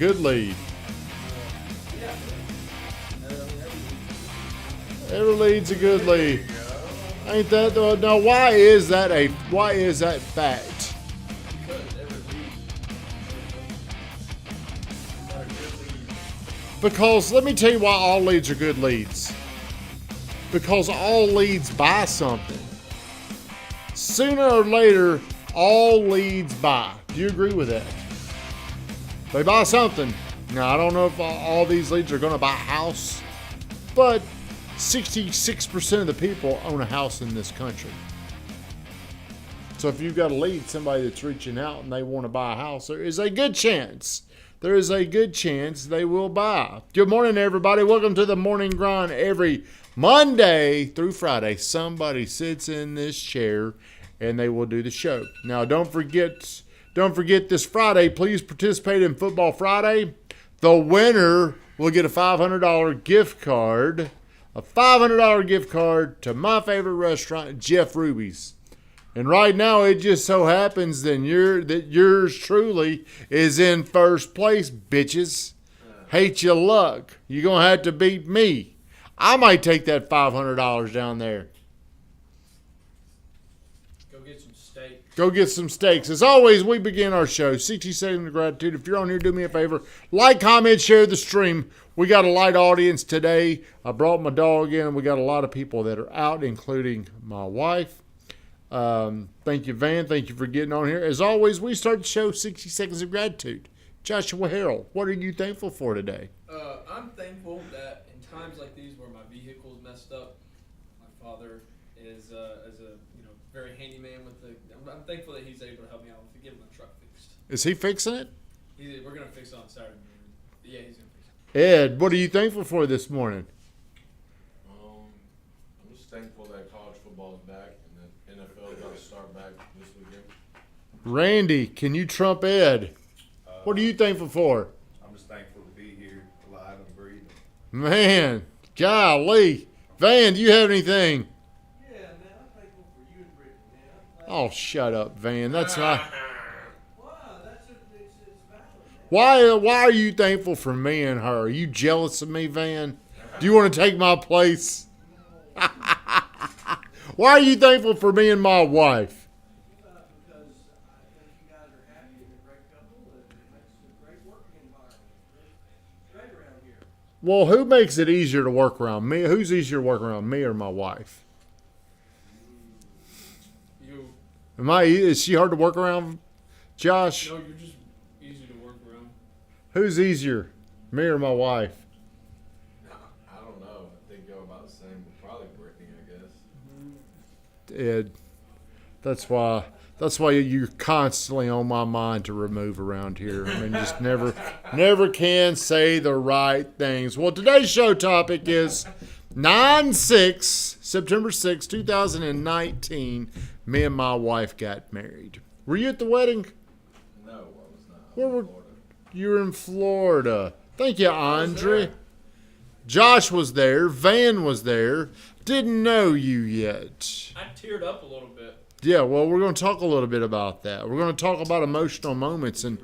good lead. Every lead's a good lead. Ain't that though? Now, why is that fact? Because let me tell you why all leads are good leads. Because all leads buy something. Sooner or later, all leads buy. Do you agree with that? They buy something. Now, I don't know if all these leads are going to buy a house, but 66% of the people own a house in this country. So if you've got a lead, somebody that's reaching out and they want to buy a house, there is a good chance. There is a good chance they will buy. Good morning, everybody. Welcome to the Morning Grind. Every Monday through Friday, somebody sits in this chair and they will do the show. Now, don't forget this Friday, please participate in Football Friday. The winner will get a $500 gift card. A $500 gift card to my favorite restaurant, Jeff Ruby's. And right now, it just so happens that yours truly is in first place, bitches. Hate your luck. You're going to have to beat me. I might take that $500 down there. Go get some steaks. As always, we begin our show. 60 seconds of gratitude. If you're on here, do me a favor. Like, comment, share the stream. We got a light audience today. I brought my dog in. We got a lot of people that are out, including my wife. Thank you, Van. Thank you for getting on here. As always, we start the show 60 seconds of gratitude. Joshua Harrell, what are you thankful for today? I'm thankful that in times like these where my vehicle's messed up, my father is very handyman with the. I'm thankful that he's able to help me out with getting my truck fixed. Is he fixing it? We're gonna fix it on Saturday morning. Yeah, he's gonna fix it. Ed, what are you thankful for this morning? I'm just thankful that college football is back and that NFL is going to start back this weekend. Randy, can you trump Ed? What are you thankful for? I'm just thankful to be here, alive and breathing. Man, golly. Van, do you have anything? Yeah, man, I'm thankful for you and Brittany, man. Oh, shut up, Van. That's not. Wow, it's valid, man. Why are you thankful for me and her? Are you jealous of me, Van? Do you want to take my place? Why are you thankful for me and my wife? Because I think you guys are happy and a great couple, and it makes a great working environment. It's great around here. Well, who makes it easier to work around? Me? Who's easier to work around, me or my wife? You. Is she hard to work around, Josh? No, you're just easy to work around. Who's easier, me or my wife? I don't know. I think y'all about the same. Probably Brittany, I guess. Ed, that's why you're constantly on my mind to remove around here. I mean, just never can say the right things. Well, today's show topic is 9/6, September 6, 2019. Me and my wife got married. Were you at the wedding? No, I was not. Where were you? Were in Florida. Thank you, Andre. Josh was there. Van was there. Didn't know you yet. I teared up a little bit. Yeah, well, we're going to talk a little bit about that. We're going to talk about emotional moments, and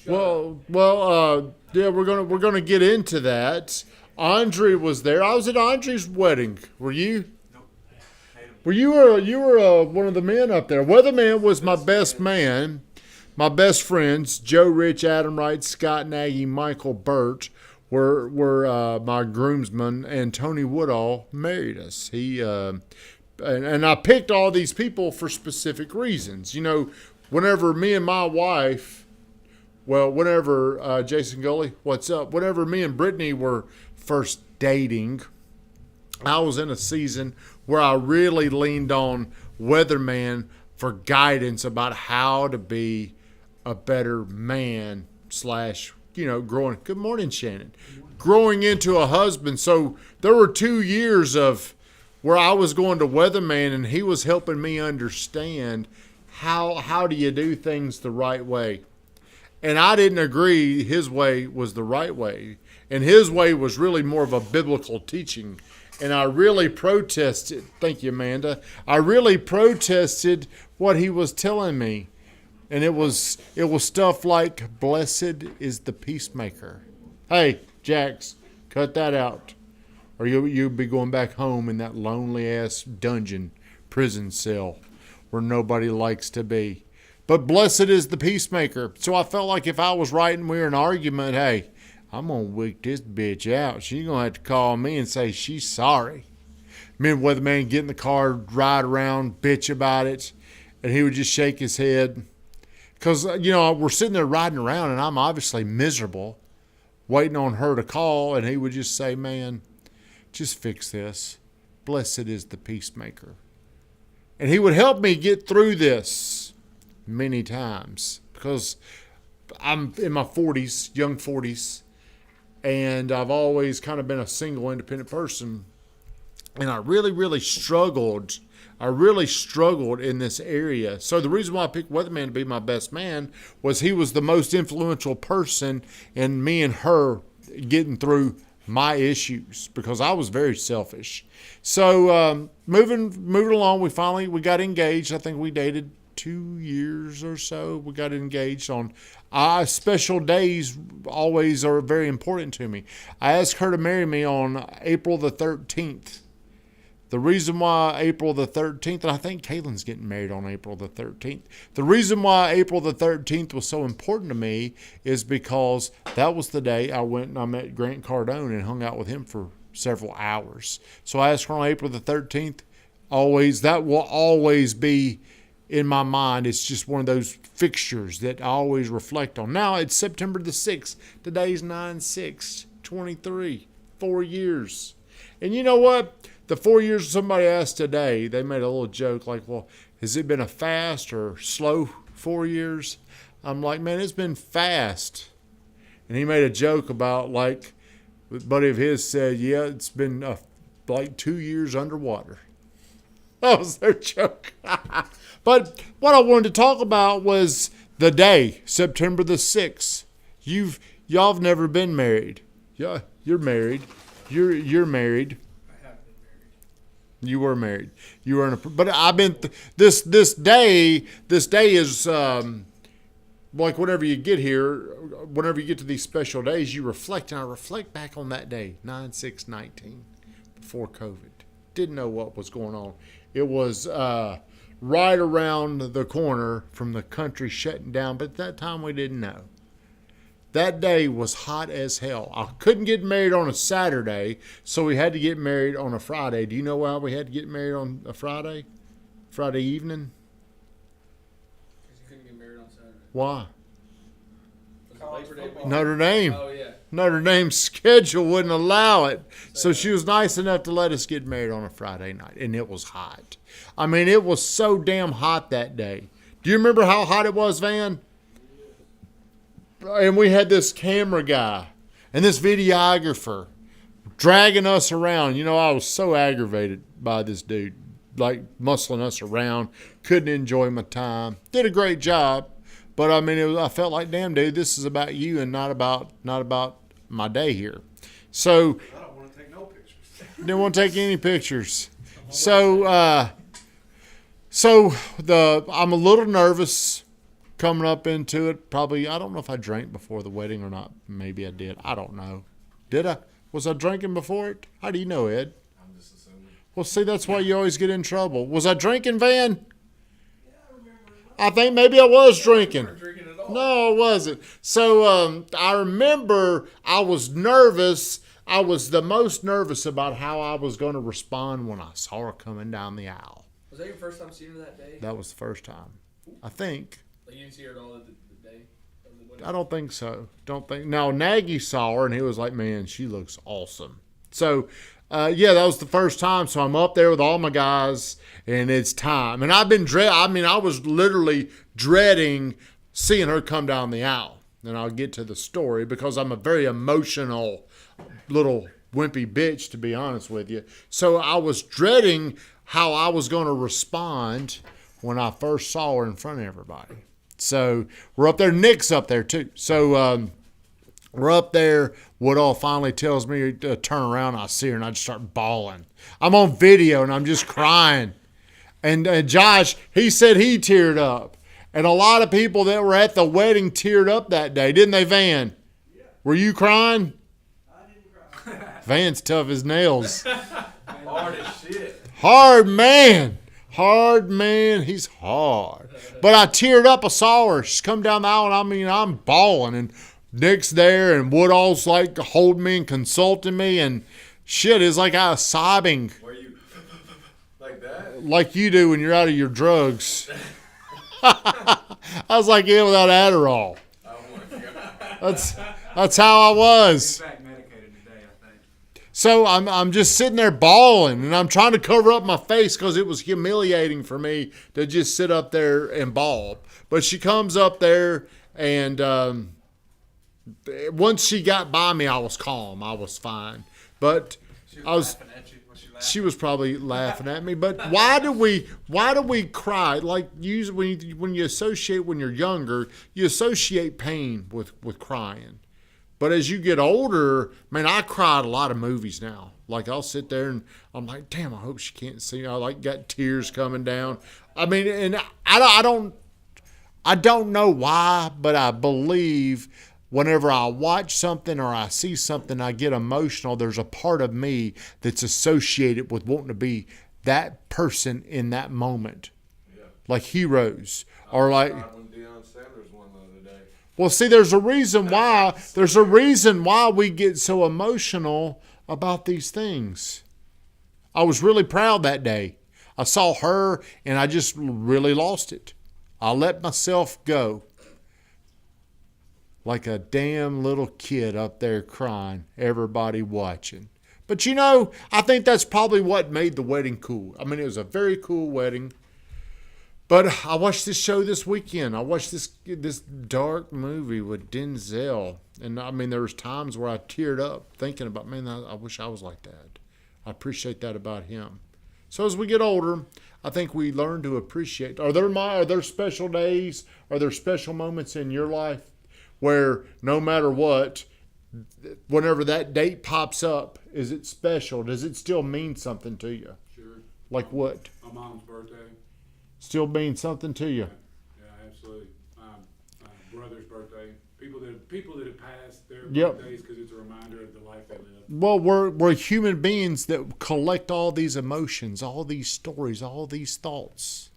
yeah, we're going to get into that. Andre was there. I was at Andre's wedding. Were you? Nope. Well, you were one of the men up there. Weatherman was my best man. My best friends, Joe Rich, Adam Wright, Scott Nagy, Michael Burt, were my groomsmen, and Tony Woodall married us. And I picked all these people for specific reasons. You know, whenever me and my wife, Jason Gully, what's up? Whenever me and Brittany were first dating, I was in a season where I really leaned on Weatherman for guidance about how to be a better man / growing. Good morning, Shannon. Growing into a husband. So there were 2 years of where I was going to Weatherman and he was helping me understand how do you do things the right way. And I didn't agree his way was the right way. And his way was really more of a biblical teaching. And I really protested. Thank you, Amanda. I really protested what he was telling me. And it was stuff like, "Blessed is the peacemaker." Hey, Jax, cut that out, or you'll be going back home in that lonely ass dungeon, prison cell, where nobody likes to be. But blessed is the peacemaker. So I felt like if I was right and we were in an argument, hey, I'm gonna wick this bitch out. She's gonna have to call me and say she's sorry. Me and Weatherman get in the car, ride around, bitch about it, and he would just shake his head. Because, we're sitting there riding around, and I'm obviously miserable, waiting on her to call, and he would just say, "Man, just fix this. Blessed is the peacemaker." And he would help me get through this many times, because I'm in my 40s, young 40s, and I've always kind of been a single, independent person, and I really, really struggled. In this area. So the reason why I picked Weatherman to be my best man was he was the most influential person in me and her getting through my issues, because I was very selfish. So moving along, we got engaged. I think we dated 2 years or so. We got engaged on special days. Always are very important to me. I asked her to marry me on April the 13th. The reason why April the 13th, and I think Kaylin's getting married on April the 13th. The reason why April the 13th was so important to me is because that was the day I went and I met Grant Cardone and hung out with him for several hours. So I asked her on April the 13th. That will always be in my mind. It's just one of those fixtures that I always reflect on. Now it's September the 6th. Today's 9/6/23. 4 years. And you know what? The 4 years, somebody asked today, they made a little joke like, "Well, has it been a fast or slow 4 years?" I'm like, "Man, it's been fast." And he made a joke about, like, a buddy of his said, "Yeah, it's been like 2 years underwater." That was their joke. But what I wanted to talk about was the day, September the 6th. Y'all have never been married. Yeah, you're married. You're married. You were married. You were but I've been this day is like whenever you get here, whenever you get to these special days, you reflect, and I reflect back on that day, 9/6/19, before COVID. Didn't know what was going on. It was right around the corner from the country shutting down, but at that time we didn't know. That day was hot as hell. I couldn't get married on a Saturday, so we had to get married on a Friday. Do you know why we had to get married on a Friday? Friday evening? Because you couldn't get married on Saturday. Why? Was it Labor Day weekend? Notre Dame. Oh, yeah. Notre Dame's schedule wouldn't allow it. So she was nice enough to let us get married on a Friday night, and it was hot. I mean, it was so damn hot that day. Do you remember how hot it was, Van? And we had this camera guy and this videographer dragging us around. I was so aggravated by this dude, like muscling us around. Couldn't enjoy my time. Did a great job, but I mean, I felt like, damn, dude, this is about you and not about my day here. So I don't want to take no pictures. didn't want to take any pictures. So I'm a little nervous coming up into it. Probably, I don't know if I drank before the wedding or not. Maybe I did. I don't know. Did I? Was I drinking before it? How do you know, Ed? I'm just assuming. Well, see, that's why you always get in trouble. Was I drinking, Van? I think maybe I was drinking. You weren't drinking at all. No, I wasn't. So I remember I was nervous. I was the most nervous about how I was going to respond when I saw her coming down the aisle. Was that your first time seeing her that day? That was the first time. I think. Like you didn't see her at all the day of the wedding? I don't think so. Now, Nagy saw her, and he was like, "Man, she looks awesome." So, that was the first time. So I'm up there with all my guys, and it's time. And I've been I was literally dreading seeing her come down the aisle. And I'll get to the story because I'm a very emotional little wimpy bitch, to be honest with you. So I was dreading how I was going to respond when I first saw her in front of everybody. So we're up there. Nick's up there too. So we're up there. Woodall finally tells me to turn around. I see her and I just start bawling. I'm on video and I'm just crying. And Josh, he said he teared up. And a lot of people that were at the wedding teared up that day, didn't they, Van? Yeah. Were you crying? I didn't cry. Van's tough as nails. Hard as shit. Hard man. Hard man. He's hard. But I teared up. I saw her. She's come down the aisle, and I mean, I'm bawling. And Nick's there, and Woodall's like holding me and consulting me. And shit, it's like I was sobbing Were you like that? like you do when you're out of your drugs. I was like, yeah, without Adderall. Oh my god. That's how I was. fact, medicated today, I think. So I'm just sitting there bawling, and I'm trying to cover up my face because it was humiliating for me to just sit up there and bawl. But she comes up there, and once she got by me, I was calm. I was fine. But I was. laughing at you. Was she laughing? She was probably laughing at me, but why do we cry? Like usually when you associate when you're younger, you associate pain with crying. But as you get older, man, I cried a lot of movies now. Like I'll sit there and I'm like, damn, I hope she can't see. I like got tears coming down. I mean, and I don't know why, but I believe whenever I watch something or I see something, I get emotional. There's a part of me that's associated with wanting to be that person in that moment. Yeah. Like heroes. Or like, When Deion Sanders won the other day. well, see, there's a reason why we get so emotional about these things. I was really proud that day. I saw her and I just really lost it. I let myself go. Like a damn little kid up there crying, everybody watching. But you know, I think that's probably what made the wedding cool. I mean, it was a very cool wedding. But I watched this show this weekend. I watched this dark movie with Denzel. And I mean, there was times where I teared up thinking about, man, I wish I was like that. I appreciate that about him. So as we get older, I think we learn to appreciate. Are there special days? Are there special moments in your life where no matter what, whenever that date pops up, is it special? Does it still mean something to you? Sure. Like what? My mom's birthday. Still means something to you? Yeah, absolutely. My brother's birthday. People that have passed their Yep. birthdays because it's a reminder of the life they lived. Well, we're human beings that collect all these emotions, all these stories, all these thoughts.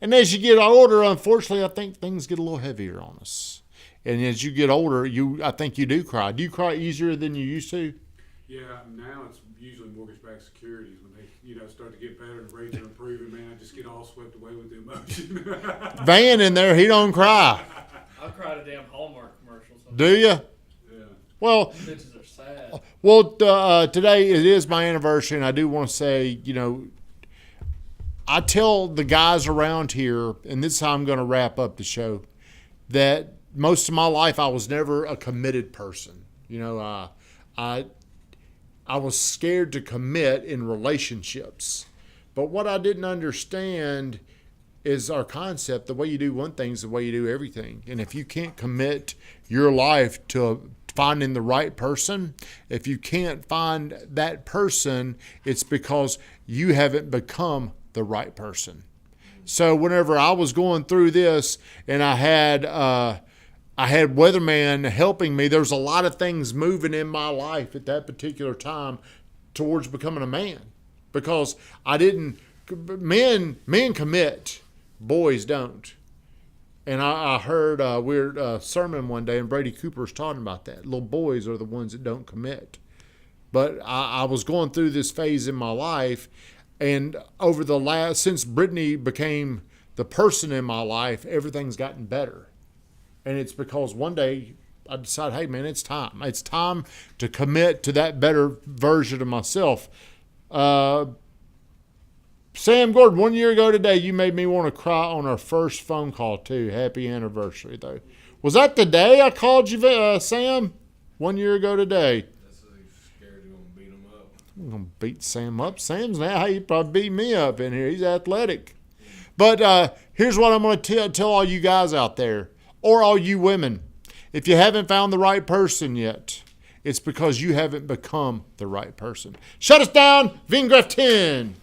And as you get older, unfortunately, I think things get a little heavier on us. And as you get older, I think you do cry. Do you cry easier than you used to? Yeah, now it's usually mortgage-backed securities when they, start to get better and rates are improving. Man, I just get all swept away with the emotion. Van in there, he don't cry. I cried a damn Hallmark commercial. Do you? Yeah. Well, Bitches are sad. well, today it is my anniversary, and I do want to say, I tell the guys around here, and this is how I'm going to wrap up the show, that most of my life I was never a committed person. I was scared to commit in relationships. But what I didn't understand is our concept. The way you do one thing is the way you do everything. And if you can't commit your life to finding the right person, if you can't find that person, it's because you haven't become the right person. So whenever I was going through this and I had Weatherman helping me, there was a lot of things moving in my life at that particular time towards becoming a man. Because men commit, boys don't. And I heard a weird sermon one day, and Brady Cooper's talking about that. Little boys are the ones that don't commit. But I was going through this phase in my life, and since Brittany became the person in my life, everything's gotten better. And it's because one day I decided, hey, man, it's time. It's time to commit to that better version of myself. Sam Gordon, 1 year ago today, you made me want to cry on our first phone call, too. Happy anniversary, though. Was that the day I called you, Sam? 1 year ago today. That's scared you're gonna beat him up. I'm going to beat Sam up. Sam's now, he probably beat me up in here. He's athletic. But here's what I'm going to tell all you guys out there, or all you women. If you haven't found the right person yet, it's because you haven't become the right person. Shut us down, Vingraf 10.